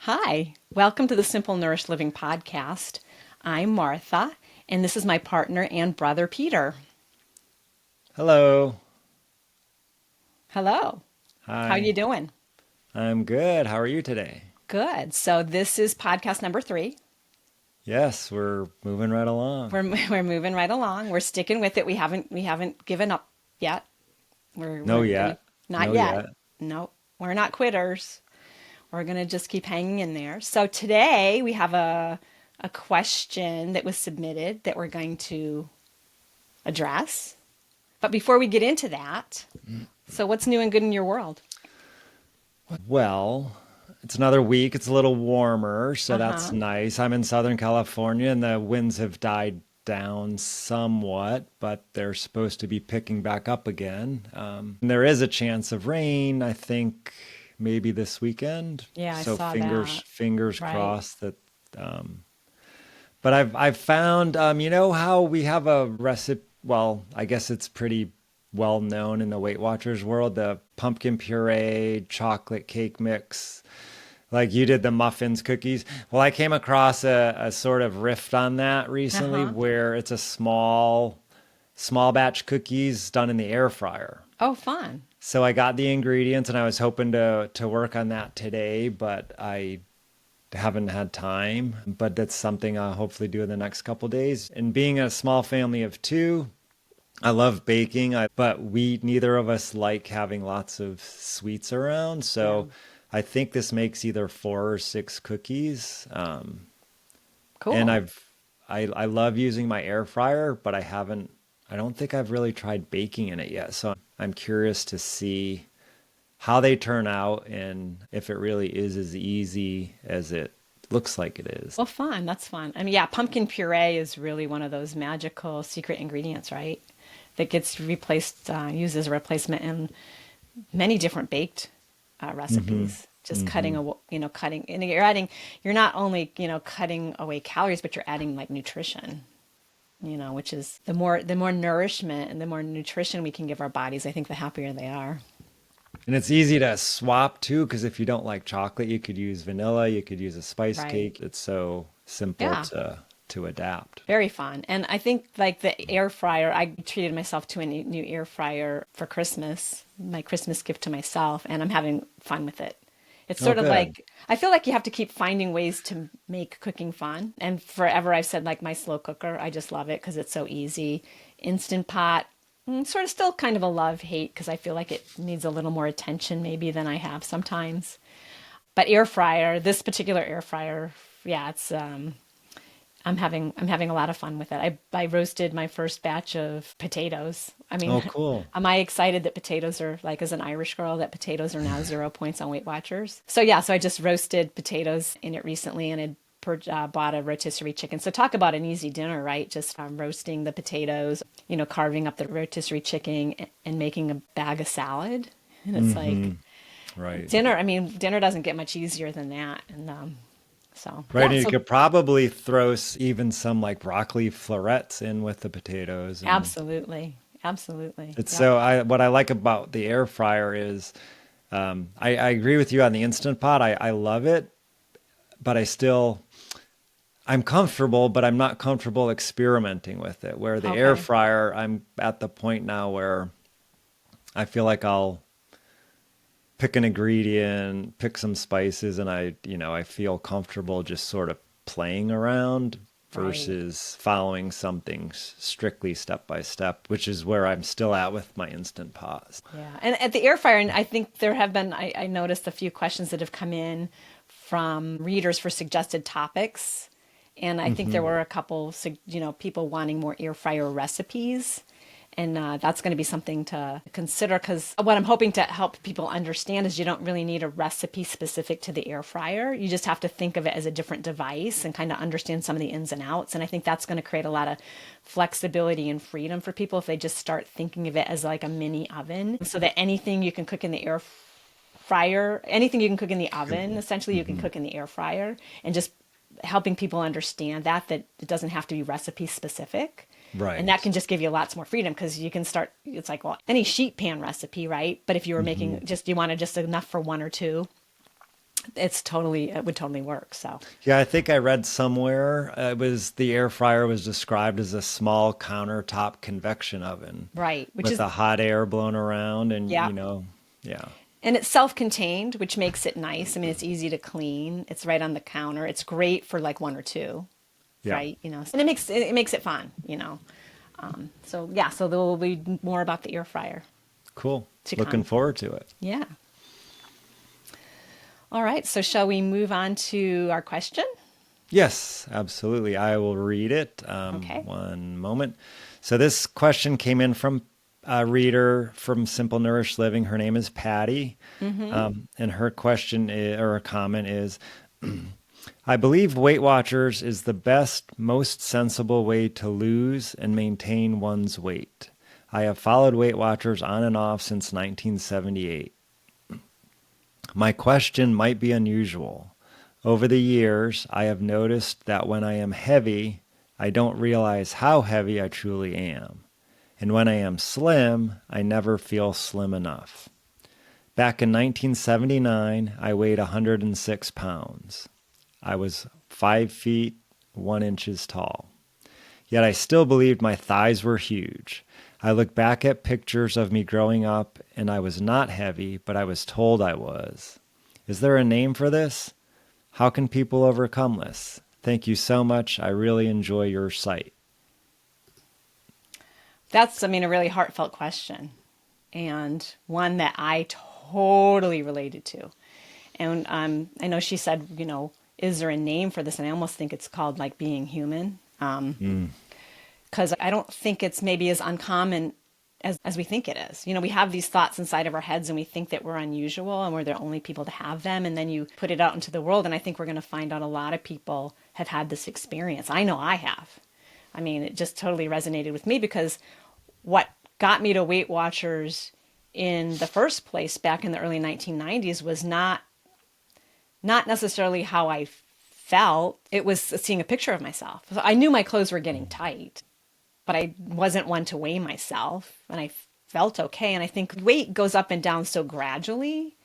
Hi, welcome to the Simple Nourished Living Podcast. I'm Martha, and this is my partner and brother, Peter. Hello. Hello. How you Hi. doing? I'm good. How are you today? Good. So this is podcast number 3. Yes, we're moving right along. We're moving right along. We're sticking with it. We haven't given up yet. No We're gonna yet. not No yet. yet. No, we're not quitters. We're gonna just keep hanging in there. So today we have a question that was submitted that we're going to address. But before we get into that, so what's new and good in your world? Well, it's another week. It's a little warmer, so that's Uh-huh. nice. I'm in Southern California and the winds have died down somewhat, but they're supposed to be picking back up again. And there is a chance of rain, I think, maybe this weekend. Yeah, I So saw fingers that. fingers Right. crossed that but I've found, you know how we have a recipe. Well, I guess it's pretty well known in the Weight Watchers world, the pumpkin puree chocolate cake mix. Like you did the muffins, cookies. Well, I came across a sort of riff on that recently, Uh-huh. where it's a small batch cookies done in the air fryer. Oh, fun. So I got the ingredients and I was hoping to work on that today, but I haven't had time, but that's something I'll hopefully do in the next couple days. And being a small family of 2, I love baking, but we neither of us like having lots of sweets around. Yeah. So I think this makes either 4 or 6 cookies. And Cool. I love using my air fryer, but I don't think I've really tried baking in it yet. So I'm curious to see how they turn out and if it really is as easy as it looks like it is. Well, fun. That's fun. I mean, yeah, pumpkin puree is really one of those magical secret ingredients, right? That gets replaced, used as a replacement in many different baked Hmm. recipes. Just cutting, Hmm. cutting, and you're not only, cutting away calories, but you're adding like nutrition, which is the more nourishment and the more nutrition we can give our bodies, I think the happier they are. And it's easy to swap too, because if you don't like chocolate, you could use vanilla, you could use a spice Right. cake. It's so simple Yeah. to adapt. Very fun. And I think like the air fryer, I treated myself to a new air fryer for Christmas, my Christmas gift to myself, and I'm having fun with it. It's Oh, sort of good. like, I feel like you have to keep finding ways to make cooking fun. And forever I've said like my slow cooker, I just love it because it's so easy. Instant Pot, sort of still kind of a love hate because I feel like it needs a little more attention maybe than I have sometimes. But air fryer, this particular air fryer, yeah, it's I'm having a lot of fun with it. I roasted my first batch of potatoes. I mean, Oh, cool. am I excited that potatoes are like as an Irish girl that potatoes are now 0 points on Weight Watchers? So yeah, so I just roasted potatoes in it recently and had bought a rotisserie chicken. So talk about an easy dinner, right? Just roasting the potatoes, carving up the rotisserie chicken and making a bag of salad. And it's like Hmm. Right. dinner. I mean, dinner doesn't get much easier than that. And so Right. yeah, And you so could probably throw even some like broccoli florets in with the potatoes. And absolutely. Absolutely. it's Yep. so what I like about the air fryer is I agree with you on the Instant Pot. I love it, but I'm comfortable, but I'm not comfortable experimenting with it. Where the air Okay. fryer, I'm at the point now where I feel like I'll pick an ingredient, pick some spices, and I feel comfortable just sort of playing around Right. versus following something strictly step by step, which is where I'm still at with my Instant Pots. Yeah. And at the air fryer, and I think there have been, I noticed a few questions that have come in from readers for suggested topics. And I think there Hmm. were a couple, people wanting more air fryer recipes. And that's going to be something to consider because what I'm hoping to help people understand is you don't really need a recipe specific to the air fryer. You just have to think of it as a different device and kind of understand some of the ins and outs. And I think that's going to create a lot of flexibility and freedom for people if they just start thinking of it as like a mini oven so that anything you can cook in the air fryer, anything you can cook in the oven, essentially you can Hmm. cook in the air fryer and just helping people understand that it doesn't have to be recipe specific. And that Right. can just give you lots more freedom because you can start, it's like, well, any sheet pan recipe, right? But if you were Hmm. making just, you wanted just enough for one or two, it would totally work. So Yeah, I think I read somewhere it was the air fryer was described as a small countertop convection oven right, which with is the hot air blown around and yeah. yeah. And it's self-contained, which makes it nice. I mean, it's easy to clean. It's right on the counter. It's great for like one or two, Yeah. right? And it makes it fun. So yeah, so there will be more about the air fryer Cool. to Looking come. forward to it. Yeah. All right. So shall we move on to our question? Yes, absolutely. I will read it. Okay. One moment. So this question came in from a reader from Simple Nourished Living. Her name is Patty. And her question or a comment is, I believe Weight Watchers is the best, most sensible way to lose and maintain one's weight. I have followed Weight Watchers on and off since 1978. My question might be unusual. Over the years, I have noticed that when I am heavy, I don't realize how heavy I truly am. And when I am slim, I never feel slim enough. Back in 1979, I weighed 106 pounds. I was 5 feet 1 inches tall. Yet I still believed my thighs were huge. I look back at pictures of me growing up and I was not heavy, but I was told I was. Is there a name for this? How can people overcome this? Thank you so much. I really enjoy your site. That's, I mean, a really heartfelt question, and one that I totally related to. And I know she said, is there a name for this? And I almost think it's called like being human. Because I don't think it's maybe as uncommon as we think it is. We have these thoughts inside of our heads and we think that we're unusual and we're the only people to have them. And then you put it out into the world. And I think we're going to find out a lot of people have had this experience. I know I have. I mean, it just totally resonated with me because what got me to Weight Watchers in the first place back in the early 1990s was not necessarily how I felt. It was seeing a picture of myself. So I knew my clothes were getting tight, but I wasn't one to weigh myself, and I felt okay. And I think weight goes up and down so gradually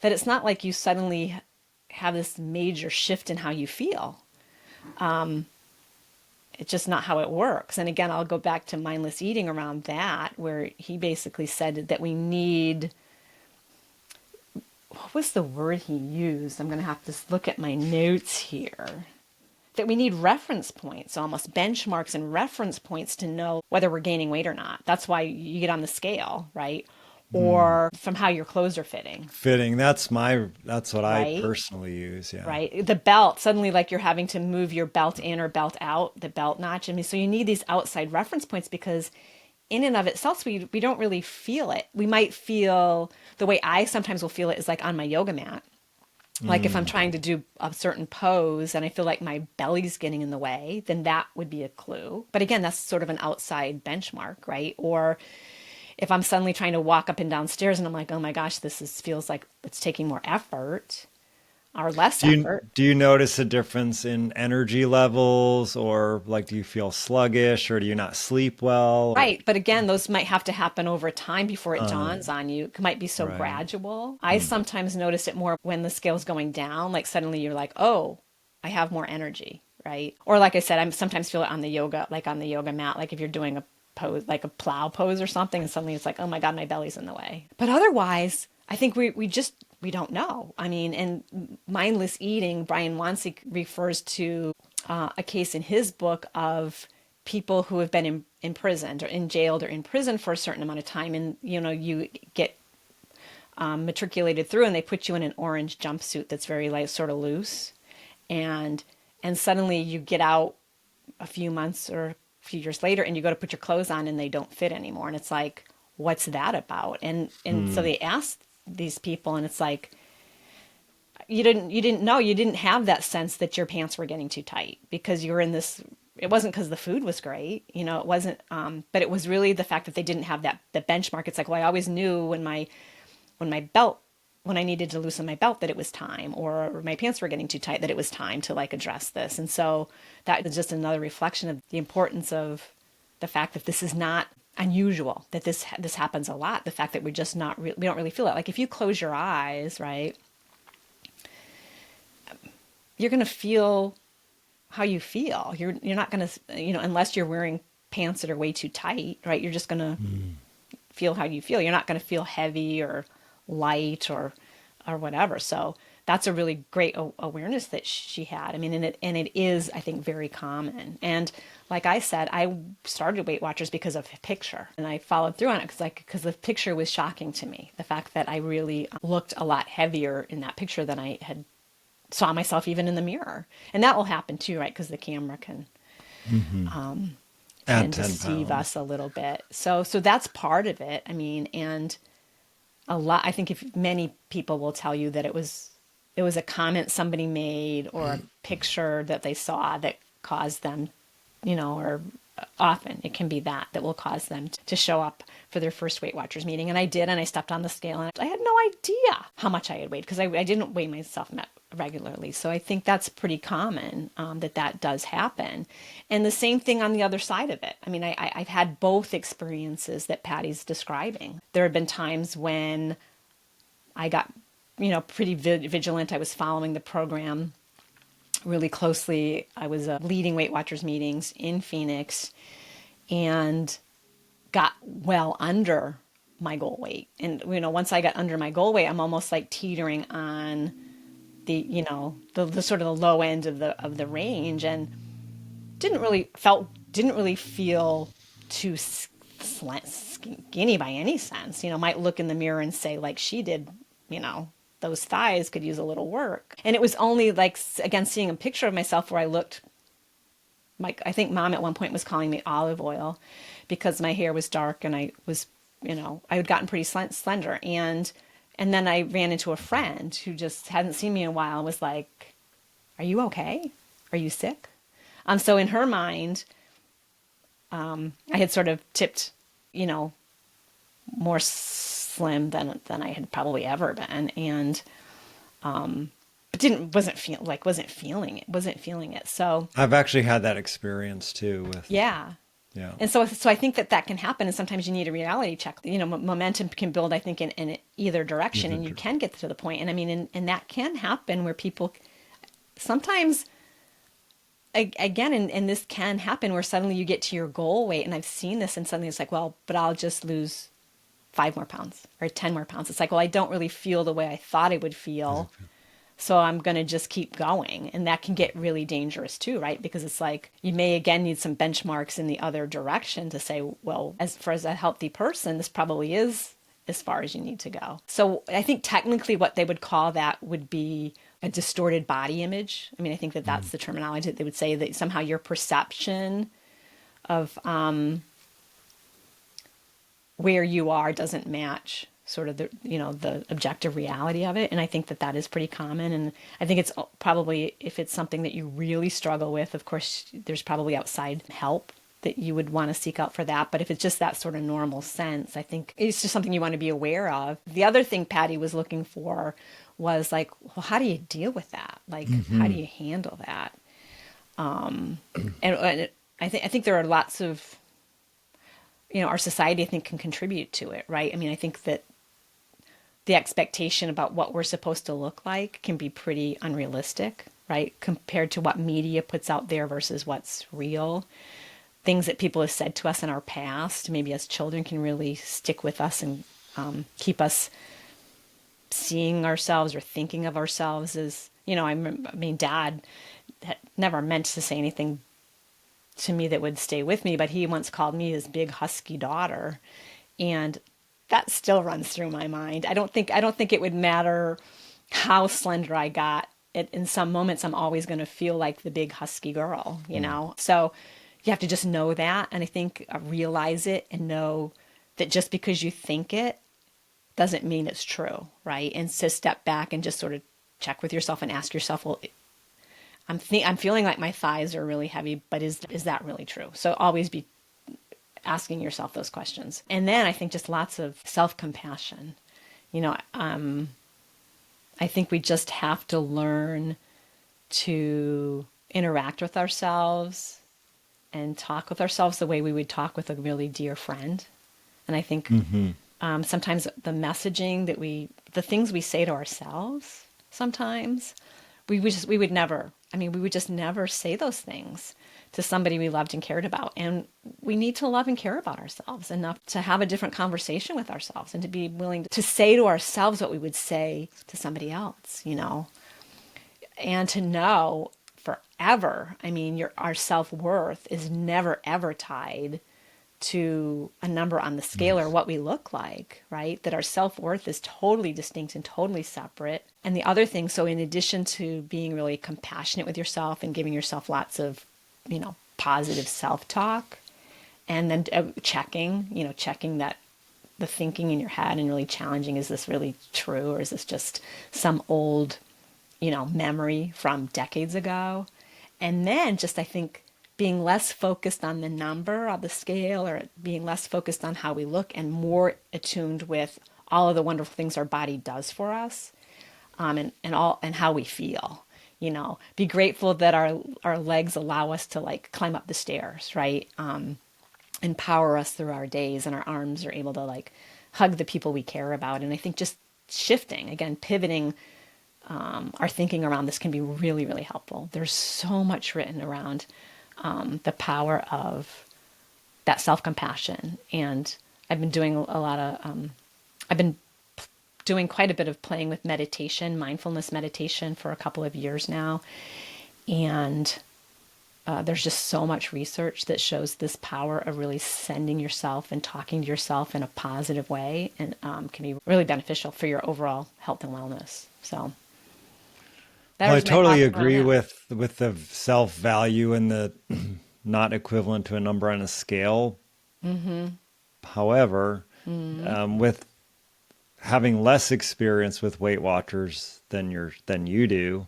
that it's not like you suddenly have this major shift in how you feel. It's just not how it works. And again, I'll go back to mindless eating around that, where he basically said that we need, what was the word he used? I'm going to have to look at my notes here. That we need reference points, almost benchmarks and reference points to know whether we're gaining weight or not. That's why you get on the scale, right? Or from how your clothes are fitting. Fitting. That's what I Right? personally use. Yeah. Right? The belt, suddenly like you're having to move your belt in or belt out, the belt notch. I mean, so you need these outside reference points because in and of itself, we don't really feel it. We might feel, the way I sometimes will feel it is like on my yoga mat. Like if I'm trying to do a certain pose and I feel like my belly's getting in the way, then that would be a clue. But again, that's sort of an outside benchmark, right? Or if I'm suddenly trying to walk up and down stairs and I'm like, oh my gosh, feels like it's taking more effort or less effort. Do you notice a difference in energy levels, or like do you feel sluggish, or do you not sleep well? Right. But again, those might have to happen over time before it dawns on you. It might be so Right. gradual. I sometimes notice it more when the scale's going down. Like suddenly you're like, oh, I have more energy, right? Or like I said, I sometimes feel it on the yoga mat, like if you're doing a pose, like a plow pose or something, and suddenly it's like, oh my God, my belly's in the way. But otherwise, I think we don't know. I mean, and mindless eating, Brian Wansey refers to a case in his book of people who have been imprisoned or in jailed or in prison for a certain amount of time. And, you get matriculated through and they put you in an orange jumpsuit that's very light, sort of loose. And suddenly you get out a few months or a few years later and you go to put your clothes on and they don't fit anymore. And it's like, what's that about? And so they asked these people and it's like, you didn't know, you didn't have that sense that your pants were getting too tight because you were in this, it wasn't because the food was great, it wasn't, but it was really the fact that they didn't have the benchmark. It's like, well, I always knew when I needed to loosen my belt that it was time, or my pants were getting too tight that it was time to like address this. And so that is just another reflection of the importance of the fact that this is not unusual, that this happens a lot. The fact that we're just we don't really feel it. Like if you close your eyes, right? you're going to feel how you feel. You're not going to, unless you're wearing pants that are way too tight, right? You're just going to feel how you feel. You're not going to feel heavy or light or whatever. So that's a really great awareness that she had. I mean, and it is, I think, very common. And like I said, I started Weight Watchers because of a picture, and I followed through on it because the picture was shocking to me. The fact that I really looked a lot heavier in that picture than I had saw myself even in the mirror. And that will happen too, right? Because the camera can Add 10 deceive pounds. us a little bit. So that's part of it. I mean, and a lot, I think if many people will tell you that it was a comment somebody made or a picture that they saw that caused them, or often it can be that will cause them to show up for their first Weight Watchers meeting. And I did, and I stepped on the scale and I had no idea how much I had weighed because I didn't weigh myself regularly. So I think that's pretty common, that does happen. And the same thing on the other side of it. I mean, I've had both experiences that Patty's describing. There have been times when I got, pretty vigilant. I was following the program really closely. I was leading Weight Watchers meetings in Phoenix and got well under my goal weight. And, once I got under my goal weight, I'm almost like teetering on the sort of the low end of the range, and didn't really feel too skinny by any sense. Might look in the mirror and say, like she did, those thighs could use a little work. And it was only like, again, seeing a picture of myself where I looked like, I think Mom at one point was calling me olive oil because my hair was dark and I was, I had gotten pretty slender. And then I ran into a friend who just hadn't seen me in a while and was like, "Are you okay? Are you sick?" So in her mind, I had sort of tipped, more slim than I had probably ever been, and but wasn't feeling it. So I've actually had that experience too with, yeah. yeah. And so I think that can happen, and sometimes you need a reality check. Momentum can build, I think, in either direction, and you can get to the point. And I mean, and that can happen where people sometimes, again, and this can happen where suddenly you get to your goal weight, and I've seen this, and suddenly it's like, well, but I'll just lose 5 more pounds or 10 more pounds. It's like, well, I don't really feel the way I thought I would feel. So I'm going to just keep going. And that can get really dangerous too, right? Because it's like you may again need some benchmarks in the other direction to say, well, as a healthy person, this probably is as far as you need to go. So I think technically what they would call that would be a distorted body image. I mean, I think that's the terminology that they would say, that somehow your perception of where you are doesn't match sort of the objective reality of it. And I think that is pretty common. And I think it's probably, if it's something that you really struggle with, of course, there's probably outside help that you would want to seek out for that. But if it's just that sort of normal sense, I think it's just something you want to be aware of. The other thing Patty was looking for was like, well, how do you deal with that? Like, how do you handle that? And I think there are lots of, our society, I think, can contribute to it, right? I mean, I think that the expectation about what we're supposed to look like can be pretty unrealistic, right? Compared to what media puts out there versus what's real. Things that people have said to us in our past, maybe as children, can really stick with us and keep us seeing ourselves or thinking of ourselves as, Dad had never meant to say anything to me that would stay with me, but he once called me his big husky daughter, and that still runs through my mind. I don't think it would matter how slender I got. In some moments, I'm always going to feel like the big husky girl, So you have to just know that, and I think realize it and know that just because you think it doesn't mean it's true, right? And to step back and just sort of check with yourself and ask yourself, well, I'm feeling like my thighs are really heavy, but is that really true? So always be asking yourself those questions. And then I think just lots of self-compassion. I think we just have to learn to interact with ourselves and talk with ourselves the way we would talk with a really dear friend. And I think sometimes the messaging the things we say to ourselves sometimes we would never, I mean, we would just never say those things to somebody we loved and cared about. And we need to love and care about ourselves enough to have a different conversation with ourselves and to be willing to say to ourselves what we would say to somebody else, you know, and to know forever. I mean, our self-worth is never, ever tied to a number on the scale or what we look like, right? That our self-worth is totally distinct and totally separate. And the other thing, so in addition to being really compassionate with yourself and giving yourself lots of, you know, positive self-talk, and then checking that the thinking in your head and really challenging, is this really true? Or is this just some old, you know, memory from decades ago? And then just, I think, being less focused on the number of the scale, or being less focused on how we look and more attuned with all of the wonderful things our body does for us, and how we feel. You know, be grateful that our legs allow us to like climb up the stairs, right? And power us through our days, and our arms are able to like hug the people we care about. And I think just shifting, again, pivoting our thinking around this can be really, really helpful. There's so much written around the power of that self-compassion. And I've been doing doing quite a bit of playing with meditation, mindfulness meditation, for a couple of years now. And there's just so much research that shows this power of really sending yourself and talking to yourself in a positive way, and can be really beneficial for your overall health and wellness. So well, I totally agree with the self-value and the not equivalent to a number on a scale. Mm-hmm. However, with having less experience with Weight Watchers than you do,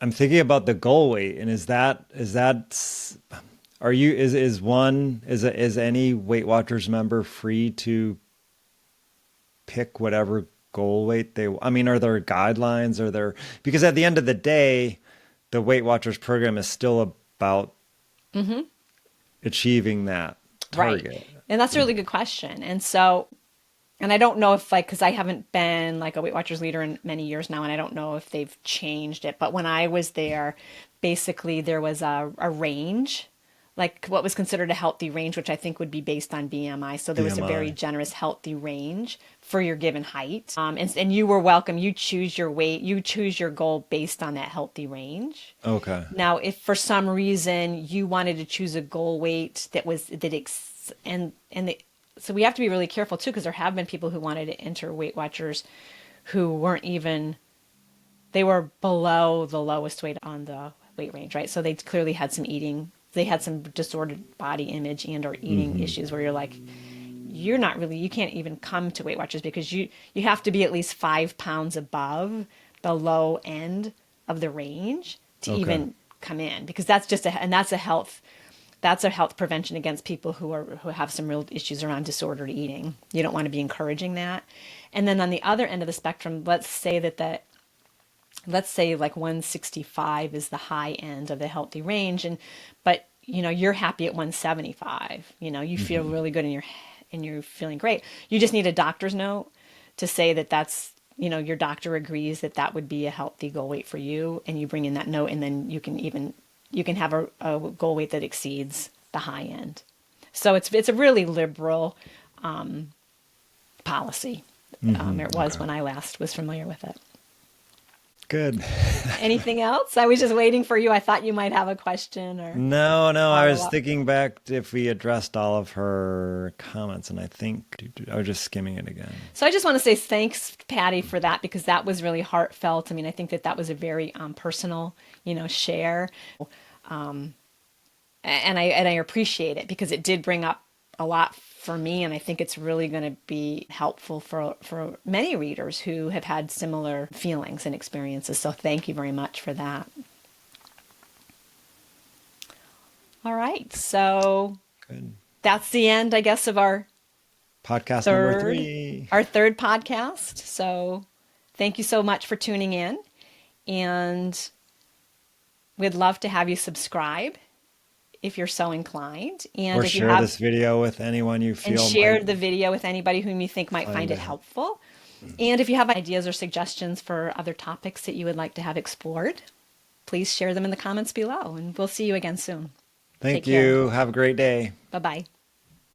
I'm thinking about the goal weight, and is any Weight Watchers member free to pick whatever goal weight I mean, are there guidelines? Because at the end of the day, the Weight Watchers program is still about achieving that target. Right. And that's a really good question. And so, and I don't know if because I haven't been like a Weight Watchers leader in many years now, and I don't know if they've changed it, but when I was there, basically there was a range, like what was considered a healthy range, which I think would be based on BMI. So there was a very generous, healthy range for your given height. And you were welcome. You choose your weight, you choose your goal based on that healthy range. Okay. Now, if for some reason you wanted to choose a goal weight so we have to be really careful too, because there have been people who wanted to enter Weight Watchers who they were below the lowest weight on the weight range, right? So they clearly had they had some disordered body image and or eating issues where you're like, you can't even come to Weight Watchers because you have to be at least 5 pounds above the low end of the range to even come in, because that's a health prevention against people who have some real issues around disordered eating. You don't want to be encouraging that. And then on the other end of the spectrum, let's say like 165 is the high end of the healthy range, but you know, you're happy at 175. You know, you feel really good and you're feeling great. You just need a doctor's note to say that's, you know, your doctor agrees that would be a healthy goal weight for you, and you bring in that note, and then you can have a goal weight that exceeds the high end. So it's a really liberal policy. It was when I last was familiar with it. Good. Anything else? I was just waiting for you. I thought you might have a question or No, I was thinking back if we addressed all of her comments, and I think I was just skimming it again. So I just want to say thanks, Patty, for that, because that was really heartfelt. I mean, I think that was a very personal, you know, share. And I appreciate it, because it did bring up a lot for me, and I think it's really going to be helpful for many readers who have had similar feelings and experiences. So thank you very much for that. All right, so good. That's the end, I guess, of our podcast number 3. Our third podcast. So thank you so much for tuning in, and we'd love to have you subscribe if you're so inclined. And or share this video with anyone you feel the video with anybody whom you think might find it helpful. And if you have ideas or suggestions for other topics that you would like to have explored, please share them in the comments below, and we'll see you again soon. Thank Take care. you. Have a great day. Bye-bye.